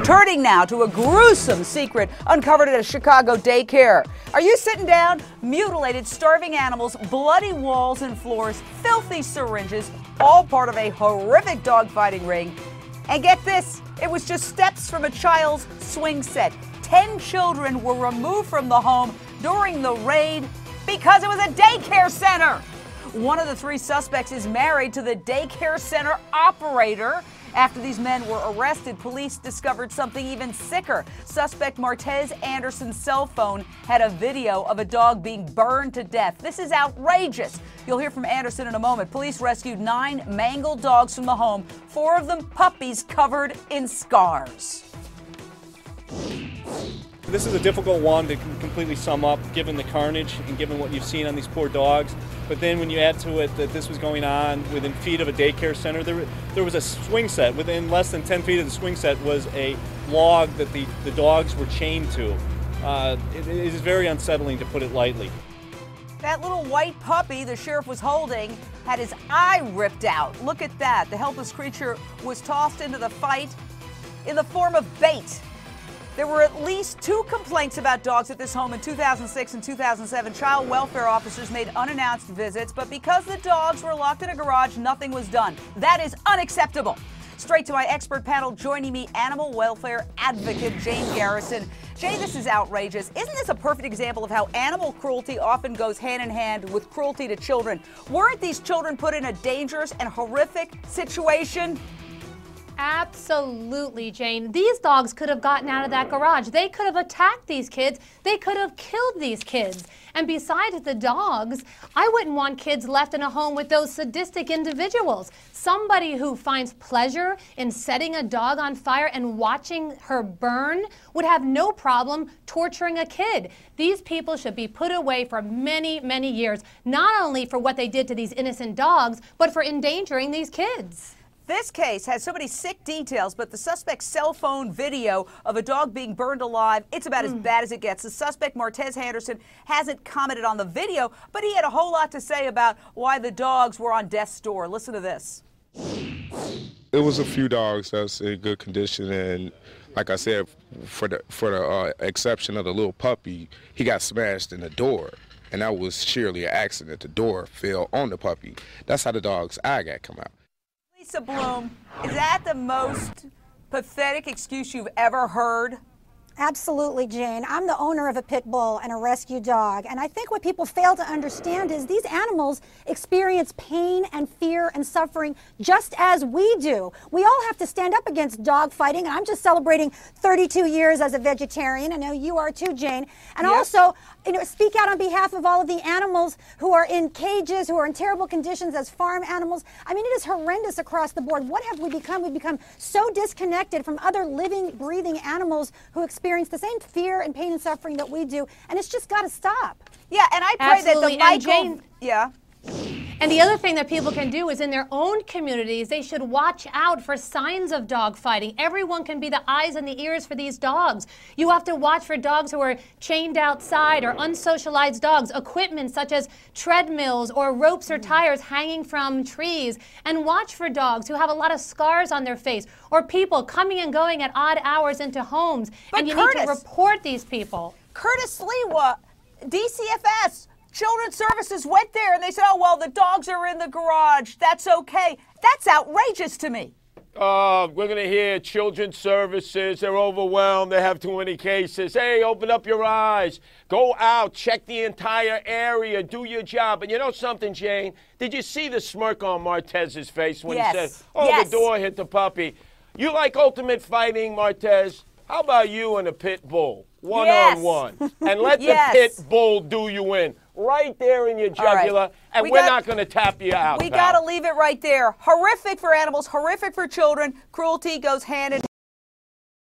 Turning now to a gruesome secret uncovered at a Chicago daycare. Are you sitting down? Mutilated, starving animals, bloody walls and floors, filthy syringes, all part of a horrific dogfighting ring. And get this, it was just steps from a child's swing set. 10 children were removed from the home during the raid because it was a daycare center. One of the 3 suspects is married to the daycare center operator. After these men were arrested, police discovered something even sicker. Suspect Martez Anderson's cell phone had a video of a dog being burned to death. This is outrageous. You'll hear from Anderson in a moment. Police rescued 9 mangled dogs from the home, 4 of them puppies covered in scars. This is a difficult one to completely sum up, given the carnage and given what you've seen on these poor dogs. But then when you add to it that this was going on within feet of a daycare center, there was a swing set. Within less than 10 feet of the swing set was a log that the dogs were chained to. It is very unsettling, to put it lightly. That little white puppy the sheriff was holding had his eye ripped out. Look at that. The helpless creature was tossed into the fight in the form of bait. There were at least 2 complaints about dogs at this home in 2006 and 2007. Child welfare officers made unannounced visits, but because the dogs were locked in a garage, nothing was done. That is unacceptable. Straight to my expert panel, joining me, animal welfare advocate Jane Garrison. Jane, this is outrageous. Isn't this a perfect example of how animal cruelty often goes hand in hand with cruelty to children? Weren't these children put in a dangerous and horrific situation? Absolutely, Jane. These dogs could have gotten out of that garage. They could have attacked these kids. They could have killed these kids. And besides the dogs, I wouldn't want kids left in a home with those sadistic individuals. Somebody who finds pleasure in setting a dog on fire and watching her burn would have no problem torturing a kid. These people should be put away for many, many years, not only for what they did to these innocent dogs, but for endangering these kids. This case has so many sick details, but the suspect's cell phone video of a dog being burned alive, it's about as bad as it gets. The suspect, Martez Anderson, hasn't commented on the video, but he had a whole lot to say about why the dogs were on death's door. Listen to this. It was a few dogs that's in good condition, and like I said, for the exception of the little puppy, he got smashed in the door. And that was sheerly an accident. The door fell on the puppy. That's how the dog's eye got come out. Lisa Bloom, is that the most pathetic excuse you've ever heard? Absolutely, Jane. I'm the owner of a pit bull and a rescue dog, and I think what people fail to understand is these animals experience pain and fear and suffering just as we do. We all have to stand up against dog fighting, and I'm just celebrating 32 years as a vegetarian. I know you are too, Jane. And also, speak out on behalf of all of the animals who are in cages, who are in terrible conditions as farm animals. I mean, it is horrendous across the board. What have we become? We've become so disconnected from other living, breathing animals who experience the same fear and pain and suffering that we do, and it's just got to stop. Yeah, and I pray that the Michael... Yeah. And the other thing that people can do is in their own communities, they should watch out for signs of dog fighting. Everyone can be the eyes and the ears for these dogs. You have to watch for dogs who are chained outside or unsocialized dogs, equipment such as treadmills or ropes or tires hanging from trees, and watch for dogs who have a lot of scars on their face or people coming and going at odd hours into homes. But and you Curtis, need to report these people. Curtis Lewa, DCFS, Children's Services went there and they said, oh, well, the dogs are in the garage. That's okay. That's outrageous to me. We're going to hear Children's Services. They're overwhelmed. They have too many cases. Hey, open up your eyes. Go out. Check the entire area. Do your job. And you know something, Jane? Did you see the smirk on Martez's face when he said, oh, the door hit the puppy? You like ultimate fighting, Martez? How about you and a pit bull? One-on-one. And let the pit bull do you in. Right there in your jugular, and we're not going to tap you out. We got to leave it right there. Horrific for animals, horrific for children. Cruelty goes hand in hand.